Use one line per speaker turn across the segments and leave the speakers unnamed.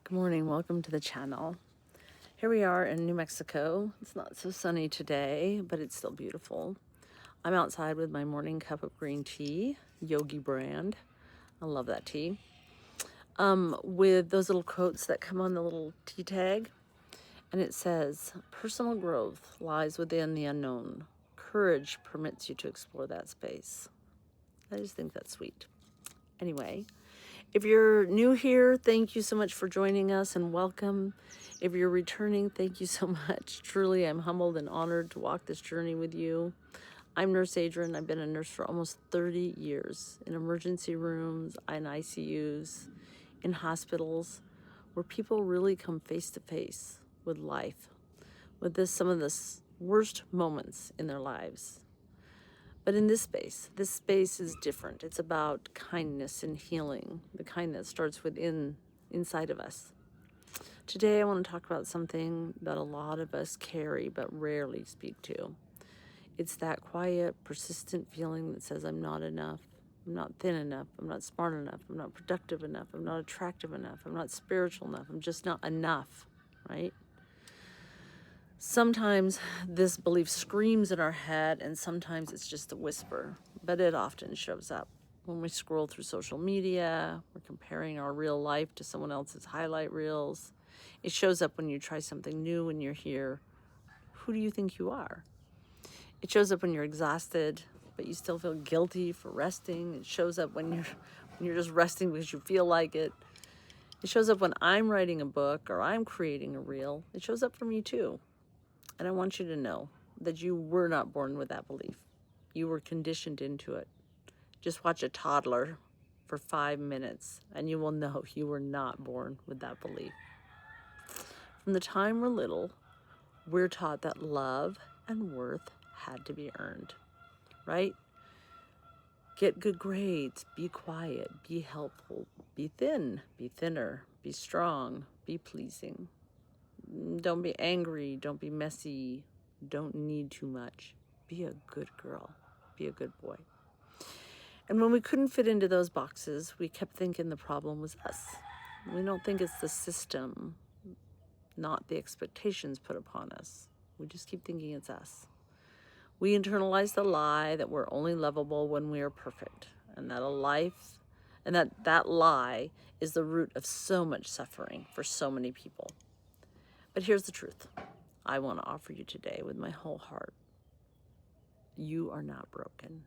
Good morning, welcome to the channel. Here we are in New Mexico. It's not so sunny today, but it's still beautiful. I'm outside with my morning cup of green tea, Yogi brand. I love that tea. With those little quotes that come on the little tea tag. And it says, personal growth lies within the unknown. Courage permits you to explore that space. I just think that's sweet. Anyway, if you're new here, thank you so much for joining us and welcome. If you're returning, thank you so much. Truly, I'm humbled and honored to walk this journey with you. I'm Nurse Adrienne. I've been a nurse for almost 30 years in emergency rooms, in ICUs, in hospitals, where people really come face to face with life, with some of the worst moments in their lives. But in this space is different. It's about kindness and healing, the kind that starts inside of us. Today, I want to talk about something that a lot of us carry but rarely speak to. It's that quiet, persistent feeling that says, I'm not enough, I'm not thin enough, I'm not smart enough, I'm not productive enough, I'm not attractive enough, I'm not spiritual enough, I'm just not enough, right? Sometimes this belief screams in our head, and sometimes it's just a whisper, but it often shows up. When we scroll through social media, we're comparing our real life to someone else's highlight reels. It shows up when you try something new and you're here. Who do you think you are? It shows up when you're exhausted, but you still feel guilty for resting. It shows up when you're just resting because you feel like it. It shows up when I'm writing a book or I'm creating a reel. It shows up for me too. And I want you to know that you were not born with that belief. You were conditioned into it. Just watch a toddler for 5 minutes and you will know you were not born with that belief. From the time we're little, we're taught that love and worth had to be earned, right? Get good grades, be quiet, be helpful, be thin, be thinner, be strong, be pleasing. Don't be angry, don't be messy, don't need too much. Be a good girl, be a good boy. And when we couldn't fit into those boxes, we kept thinking the problem was us. We don't think it's the system, not the expectations put upon us. We just keep thinking it's us. We internalize the lie that we're only lovable when we are perfect, and that that lie is the root of so much suffering for so many people. But here's the truth. I want to offer you today with my whole heart. You are not broken.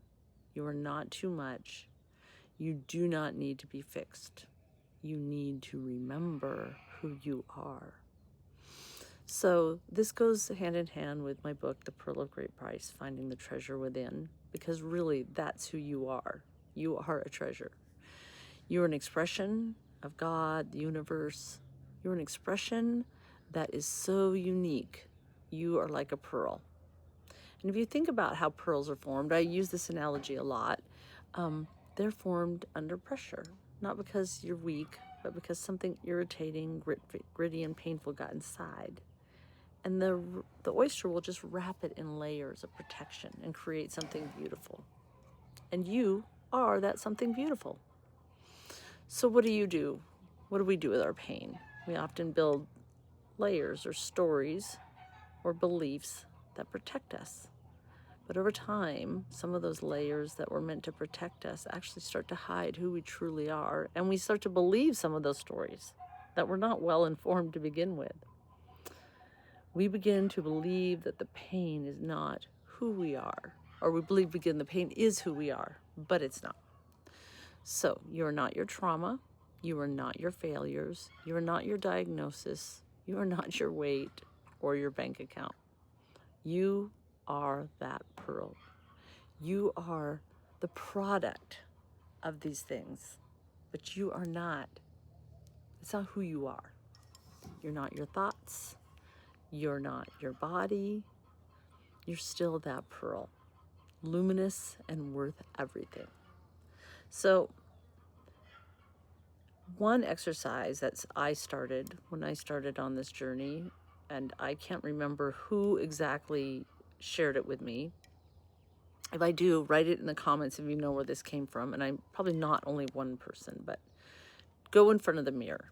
You are not too much. You do not need to be fixed. You need to remember who you are. So this goes hand in hand with my book, The Pearl of Great Price, Finding the Treasure Within, because really that's who you are. You are a treasure. You're an expression of God, the universe. You're an expression that is so unique. You are like a pearl. And if you think about how pearls are formed, I use this analogy a lot. They're formed under pressure, not because you're weak, but because something irritating, gritty, and painful got inside. And the oyster will just wrap it in layers of protection and create something beautiful. And you are that something beautiful. So what do you do? What do we do with our pain? We often build layers or stories or beliefs that protect us. But over time, some of those layers that were meant to protect us actually start to hide who we truly are. And we start to believe some of those stories that were not well informed to begin with. We begin to believe that the pain is not who we are. Or we believe the pain is who we are, but it's not. So you're not your trauma. You are not your failures. You are not your diagnosis. You are not your weight or your bank account. You are that pearl. You are the product of these things, but you are not. It's not who you are. You're not your thoughts. You're not your body. You're still that pearl, luminous and worth everything. So one exercise that I started when I started on this journey, and I can't remember who exactly shared it with me. If I do, write it in the comments if you know where this came from. And I'm probably not only one person, but go in front of the mirror.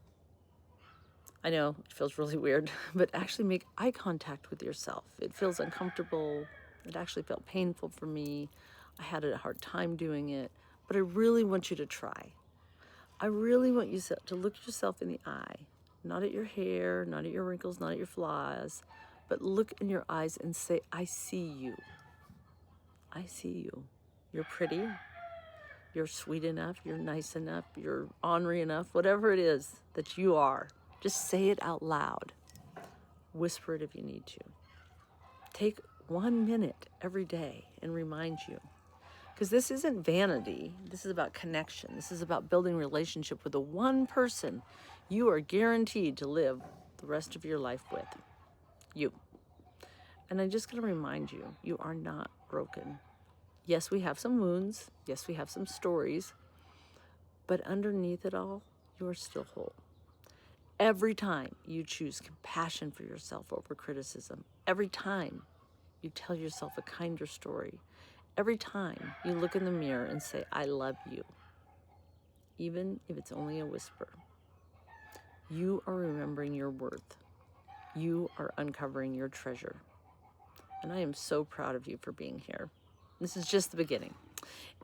I know it feels really weird, but actually make eye contact with yourself. It feels uncomfortable. It actually felt painful for me. I had a hard time doing it, but I really want you to try. I really want you to look yourself in the eye, not at your hair, not at your wrinkles, not at your flaws, but look in your eyes and say, I see you. I see you. You're pretty. You're sweet enough. You're nice enough. You're ornery enough. Whatever it is that you are, just say it out loud. Whisper it if you need to. Take 1 minute every day and remind you. Because this isn't vanity. This is about connection. This is about building relationship with the one person you are guaranteed to live the rest of your life with. You. And I'm just going to remind you, you are not broken. Yes, we have some wounds. Yes, we have some stories. But underneath it all, you are still whole. Every time you choose compassion for yourself over criticism, every time you tell yourself a kinder story, every time you look in the mirror and say, I love you, even if it's only a whisper, you are remembering your worth. You are uncovering your treasure. And I am so proud of you for being here. This is just the beginning.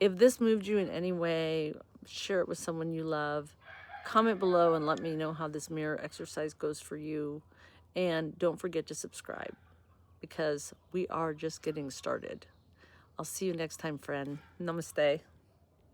If this moved you in any way, share it with someone you love. Comment below and let me know how this mirror exercise goes for you. And don't forget to subscribe, because we are just getting started. I'll see you next time, friend. Namaste.